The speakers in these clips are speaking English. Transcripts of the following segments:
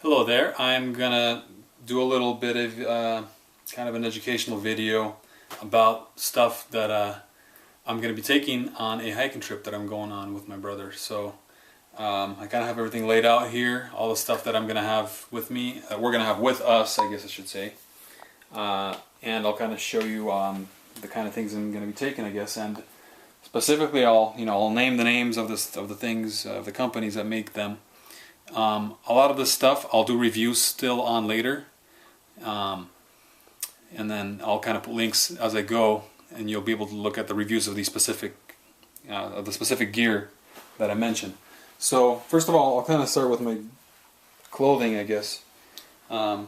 Hello there. I'm gonna do a little bit of kind of an educational video about stuff that I'm gonna be taking on a hiking trip that I'm going on with my brother. So I kind of have everything laid out here, all the stuff that I'm gonna have with me, we're gonna have with us, I guess I should say, and I'll kind of show you the kind of things I'm gonna be taking, I guess, and specifically I'll name the names of the things of the companies that make them. A lot of this stuff I'll do reviews still on later, and then I'll kind of put links as I go, and you'll be able to look at the reviews of the specific gear that I mentioned. So first of all, I'll kind of start with my clothing, I guess. I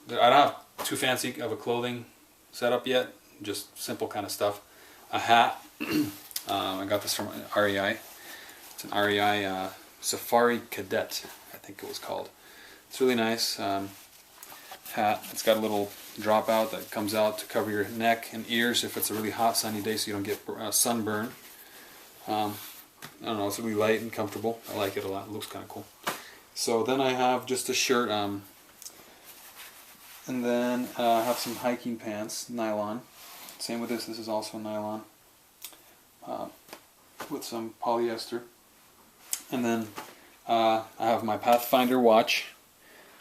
don't have too fancy of a clothing setup yet, just simple kind of stuff. A hat, I got this from REI. It's an REI Safari Cadet, I think it was called. It's really nice hat. It's got a little drop out that comes out to cover your neck and ears if it's a really hot sunny day, so you don't get sunburn. I don't know, it's really light and comfortable. I like it a lot. It looks kind of cool. So then I have just a shirt, and then I have some hiking pants, nylon. Same with this. This is also nylon with some polyester. And then I have my Pathfinder watch.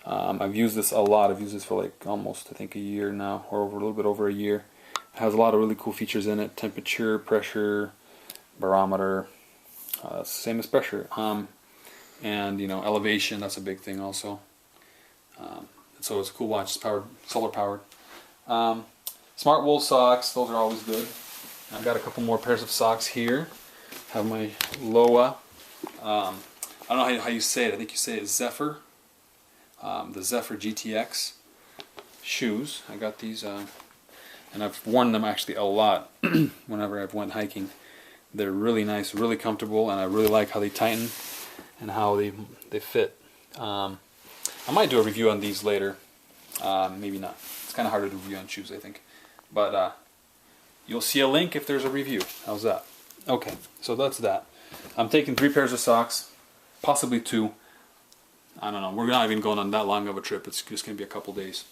I've used this a lot. I've used this for like almost, I think, a year now, or a little bit over a year. It has a lot of really cool features in it: temperature, pressure, barometer, same as pressure, and elevation. That's a big thing also. So it's a cool watch. It's powered, solar powered. Smart wool socks. Those are always good. I've got a couple more pairs of socks here. Have my Loa. I don't know how you say it. I think you say it Zephyr. The Zephyr GTX shoes. I got these, and I've worn them actually a lot whenever I've went hiking. They're really nice, really comfortable, and I really like how they tighten and how they fit. I might do a review on these later. Maybe not. It's kind of harder to review on shoes, I think. But you'll see a link if there's a review. How's that? Okay, so that's that. I'm taking 3 pairs of socks, possibly 2. I don't know. We're not even going on that long of a trip. It's just going to be a couple days.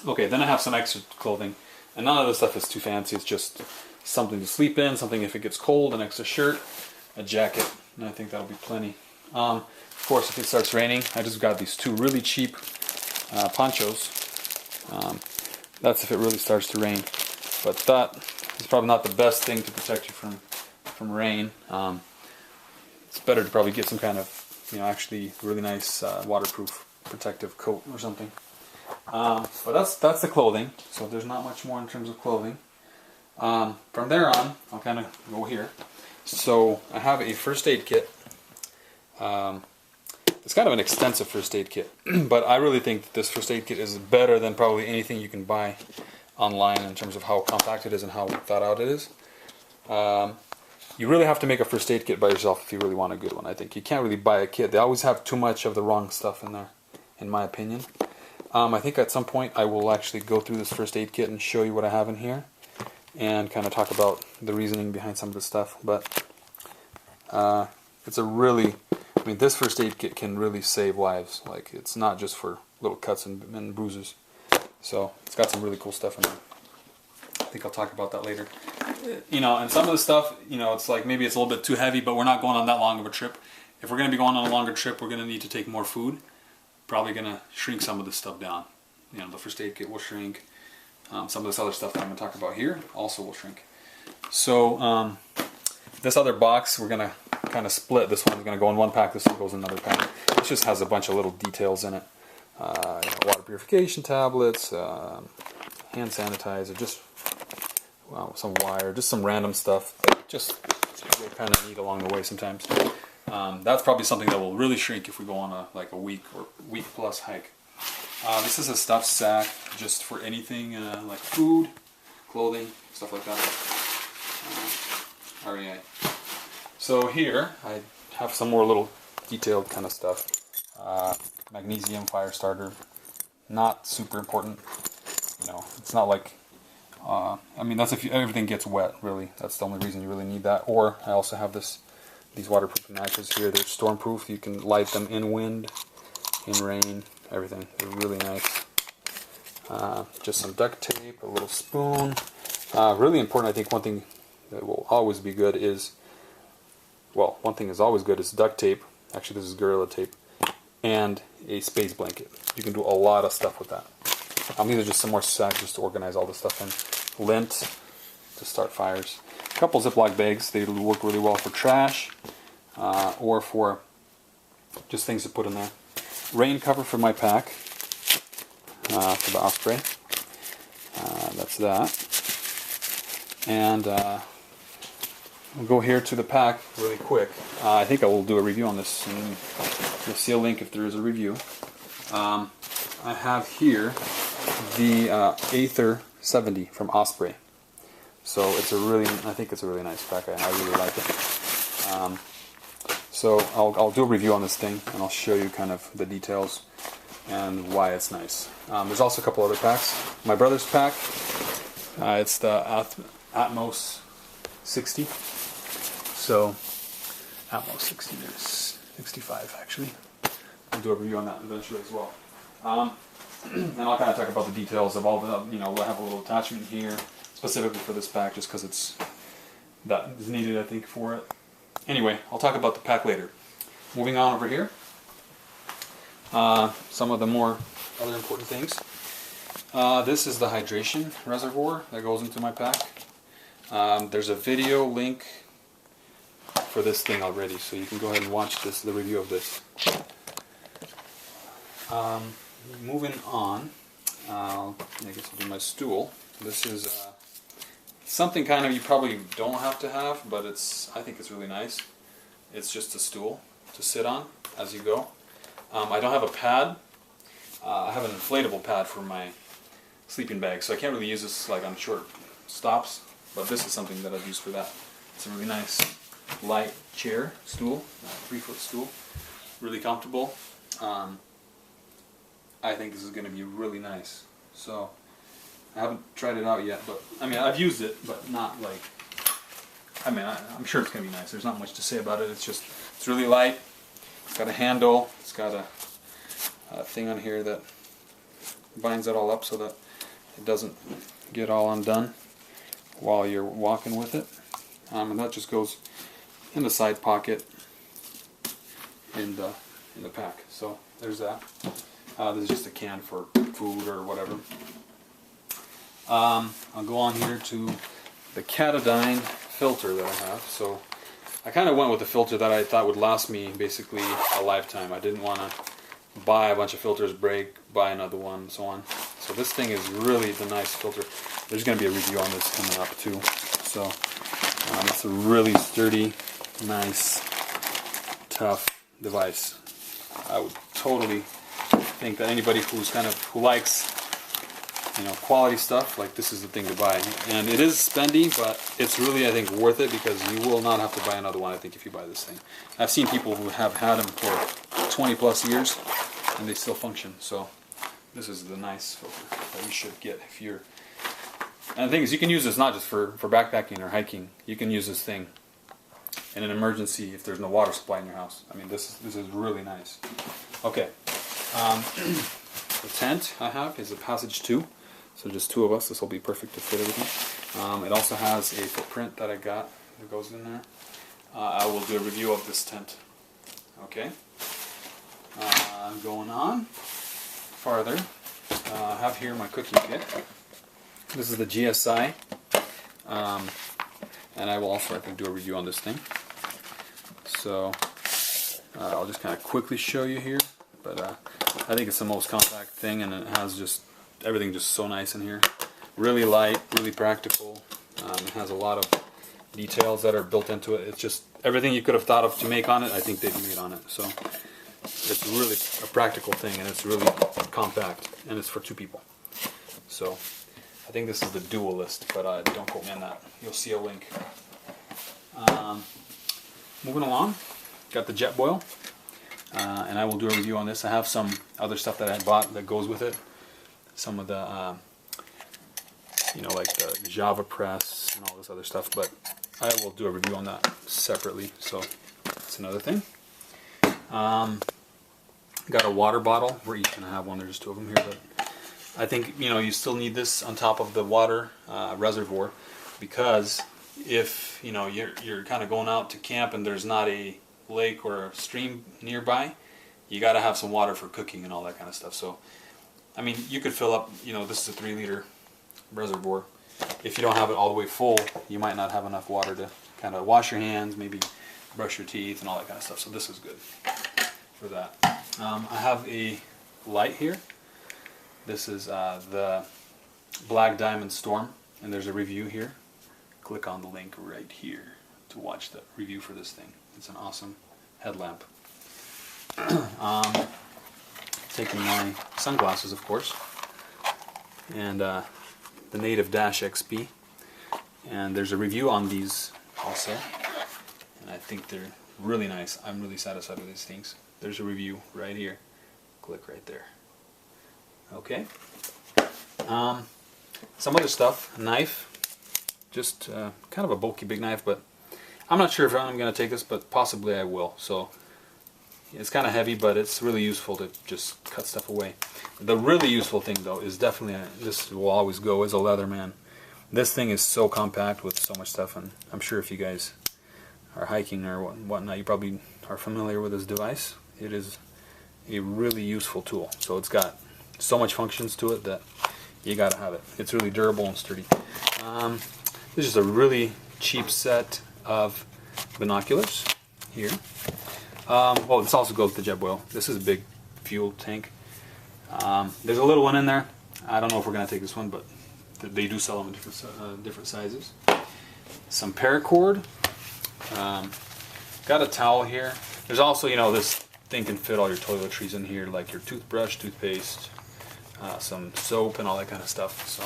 Okay, then I have some extra clothing. And none of this stuff is too fancy. It's just something to sleep in, something if it gets cold, an extra shirt, a jacket, and I think that'll be plenty. Of course, if it starts raining, I just got these 2 really cheap ponchos. That's if it really starts to rain. But that is probably not the best thing to protect you from rain. It's better to probably get some kind of, actually really nice waterproof protective coat or something. But that's the clothing. So there's not much more in terms of clothing. From there on, I'll kind of go here. So I have a first aid kit. It's kind of an extensive first aid kit, but I really think that this first aid kit is better than probably anything you can buy online in terms of how compact it is and how thought out it is. You really have to make a first aid kit by yourself if you really want a good one. I think you can't really buy a kit. They always have too much of the wrong stuff in there, in my opinion. I think at some point I will actually go through this first aid kit and show you what I have in here and kind of talk about the reasoning behind some of the stuff. But it's a really, this first aid kit can really save lives. Like, it's not just for little cuts and bruises. So it's got some really cool stuff in there. I think I'll talk about that later. And some of the stuff, it's like maybe it's a little bit too heavy, but we're not going on that long of a trip. If we're going to be going on a longer trip, we're going to need to take more food. Probably going to shrink some of this stuff down. The first aid kit will shrink. Some of this other stuff that I'm going to talk about here also will shrink. So this other box, we're going to kind of split. This one's going to go in one pack, this one goes in another pack. This just has a bunch of little details in it. Water purification tablets, hand sanitizer, just some wire, just some random stuff. Just kind of neat along the way sometimes. That's probably something that will really shrink if we go on a week or week plus hike. This is a stuffed sack just for anything like food, clothing, stuff like that. REI. So here I have some more little detailed kind of stuff. Magnesium fire starter, not super important. It's not like that's if everything gets wet, really. That's the only reason you really need that. Or I also have these waterproof matches here. They're stormproof. You can light them in wind in rain, everything. They're really nice. Just some duct tape, a little spoon. Really important, I think one thing that will always be good is, well, one thing is always good is duct tape. Actually, this is Gorilla Tape. And a space blanket. You can do a lot of stuff with that. These are just some more sacks just to organize all the stuff in. Lint to start fires. A couple Ziploc bags. They work really well for trash or for just things to put in there. Rain cover for my pack for the Osprey. That's that. And we'll go here to the pack really quick. I think I will do a review on this, and you'll see a link if there is a review. I have here the Aether 70 from Osprey. So it's I think it's a really nice pack. I really like it. So I'll do a review on this thing, and I'll show you kind of the details and why it's nice. There's also a couple other packs. My brother's pack, it's the Atmos 60. So Atmos 60, there's 65 actually. I'll do a review on that eventually as well. And I'll kind of talk about the details of all the, we'll have a little attachment here specifically for this pack just because that is needed, I think, for it. Anyway, I'll talk about the pack later. Moving on over here. Some of the more other important things. This is the hydration reservoir that goes into my pack. There's a video link for this thing already, so you can go ahead and watch the review of this. Moving on, I guess I'll do my stool. This is something kind of you probably don't have to have, but I think it's really nice. It's just a stool to sit on as you go. I don't have a pad. I have an inflatable pad for my sleeping bag, so I can't really use this like on short stops, but this is something that I've used for that. It's a really nice light chair, stool, 3-foot stool, really comfortable. I think this is going to be really nice. So I haven't tried it out yet, but I mean I've used it, but not like. I mean I'm sure it's going to be nice. There's not much to say about it. It's really light. It's got a handle. It's got a thing on here that binds it all up so that it doesn't get all undone while you're walking with it. And that just goes in the side pocket in the pack. So there's that. This is just a can for food or whatever. I'll go on here to the Katadyn filter that I have. So I kind of went with the filter that I thought would last me basically a lifetime. I didn't want to buy a bunch of filters, break, buy another one, and so on. So this thing is really the nice filter. There's going to be a review on this coming up too. So it's a really sturdy, nice, tough device. I would totally think that anybody who likes quality stuff, like this is the thing to buy. And it is spendy, but it's really, I think, worth it because you will not have to buy another one, I think, if you buy this thing. I've seen people who have had them for 20 plus years and they still function. So this is the nice filter that you should get if you're. And the thing is, you can use this not just for backpacking or hiking. You can use this thing in an emergency if there's no water supply in your house. I mean, this is really nice. Okay. The tent I have is a Passage 2, so just two of us. This will be perfect to fit everything. It also has a footprint that I got that goes in there. I will do a review of this tent. Okay. Going on farther, I have here my cooking kit. This is the GSI, and I will also do a review on this thing. So I'll just kind of quickly show you here, but I think it's the most compact thing, and it has just everything just so nice in here. Really light, really practical. It has a lot of details that are built into it. It's just everything you could have thought of to make on it, I think they've made on it. So it's really a practical thing, and it's really compact, and it's for two people. So I think this is the Dualist, but don't quote me on that. You'll see a link. Moving along, got the Jetboil, and I will do a review on this. I have some other stuff that I bought that goes with it. Some of the, like the Java Press and all this other stuff, but I will do a review on that separately, so that's another thing. Got a water bottle. We're each gonna have one. There's 2 of them here, but I think you still need this on top of the water reservoir, because if you're kind of going out to camp and there's not a lake or a stream nearby, you got to have some water for cooking and all that kind of stuff. So I mean, you could fill up, this is a 3-liter reservoir. If you don't have it all the way full, you might not have enough water to kind of wash your hands, maybe brush your teeth and all that kind of stuff. So this is good for that. I have a light here. This is the Black Diamond Storm, and there's a review here. Click on the link right here to watch the review for this thing. It's an awesome headlamp. Taking my sunglasses, of course, and the Native Dash XP, and there's a review on these also, and I think they're really nice. I'm really satisfied with these things. There's a review right here. Click right there. Okay. Some other stuff. A knife. Just kind of a bulky big knife, but I'm not sure if I'm going to take this, but possibly I will. So it's kind of heavy, but it's really useful to just cut stuff away. The really useful thing, though, is definitely, this will always go, is a Leatherman. This thing is so compact with so much stuff, and I'm sure if you guys are hiking or whatnot, you probably are familiar with this device. It is a really useful tool. So it's got so much functions to it that you gotta have it. It's really durable and sturdy. This is a really cheap set of binoculars here. Well, this also goes with the jet oil. This is a big fuel tank. There's a little one in there. I don't know if we're gonna take this one, but they do sell them in different sizes. Some paracord. Got a towel here. There's also, this thing can fit all your toiletries in here, like your toothbrush, toothpaste, some soap, and all that kind of stuff. So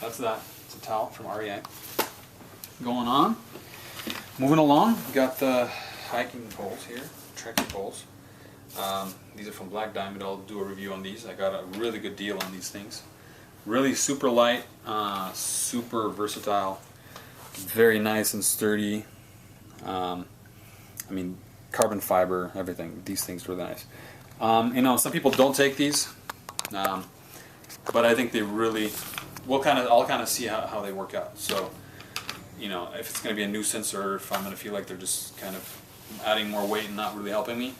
that's that. It's a towel from REI. Going on. Moving along. Got the hiking poles here, trekking poles. These are from Black Diamond. I'll do a review on these. I got a really good deal on these things. Really super light, super versatile, very nice and sturdy. I mean, carbon fiber, everything. These things are really nice. Some people don't take these, but I think they really. I'll kind of see how they work out. So, if it's going to be a nuisance or if I'm going to feel like they're just kind of adding more weight and not really helping me,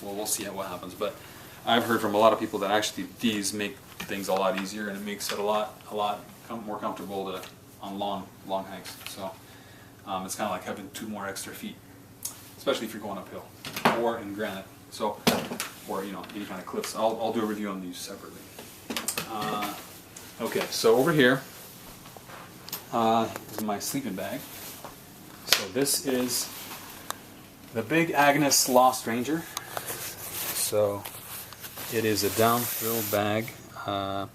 we'll see what happens. But I've heard from a lot of people that actually these make things a lot easier, and it makes it a lot more comfortable on long hikes. So it's kind of like having 2 more extra feet, especially if you're going uphill or in granite. So, or any kind of cliffs. I'll do a review on these separately. Okay, so over here is my sleeping bag. So this is the Big Agnes Lost Ranger. So it is a down-fill bag. I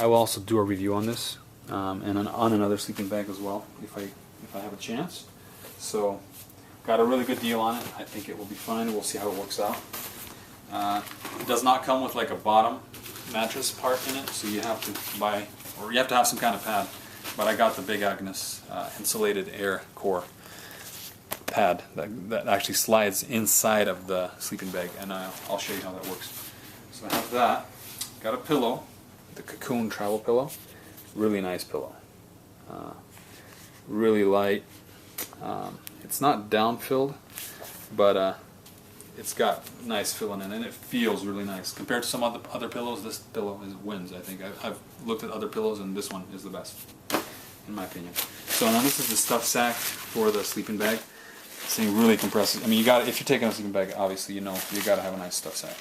will also do a review on this and on another sleeping bag as well if I have a chance. So got a really good deal on it. I think it will be fine. We'll see how it works out. It does not come with like a bottom mattress part in it, so you have to buy, or you have to have some kind of pad. But I got the Big Agnes insulated air core pad that actually slides inside of the sleeping bag, and I'll show you how that works. So I have that. Got a pillow, the Cocoon travel pillow. Really nice pillow. Really light. It's not down-filled, but it's got nice filling in it, and it feels really nice. Compared to some other pillows, this pillow wins, I think. I've looked at other pillows, and this one is the best, in my opinion. So now this is the stuff sack for the sleeping bag. This thing really compresses. I mean, if you're taking a sleeping bag, obviously you got to have a nice stuff sack.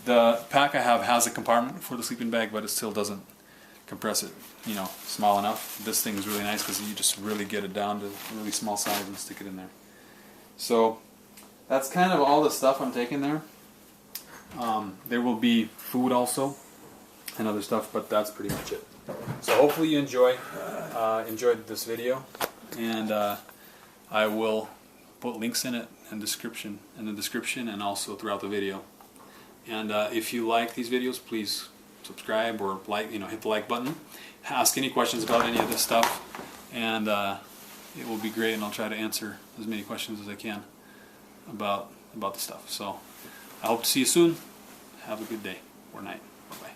The pack I have has a compartment for the sleeping bag, but it still doesn't compress it, small enough. This thing is really nice because you just really get it down to a really small size and stick it in there. So that's kind of all the stuff I'm taking there. There will be food also and other stuff, but that's pretty much it. So hopefully you enjoyed this video, and I will put links in the description and also throughout the video. And if you like these videos, please subscribe or hit the like button. Ask any questions about any of this stuff, and it will be great, and I'll try to answer as many questions as I can. about the stuff. So I hope to see you soon. Have a good day or night. Bye bye.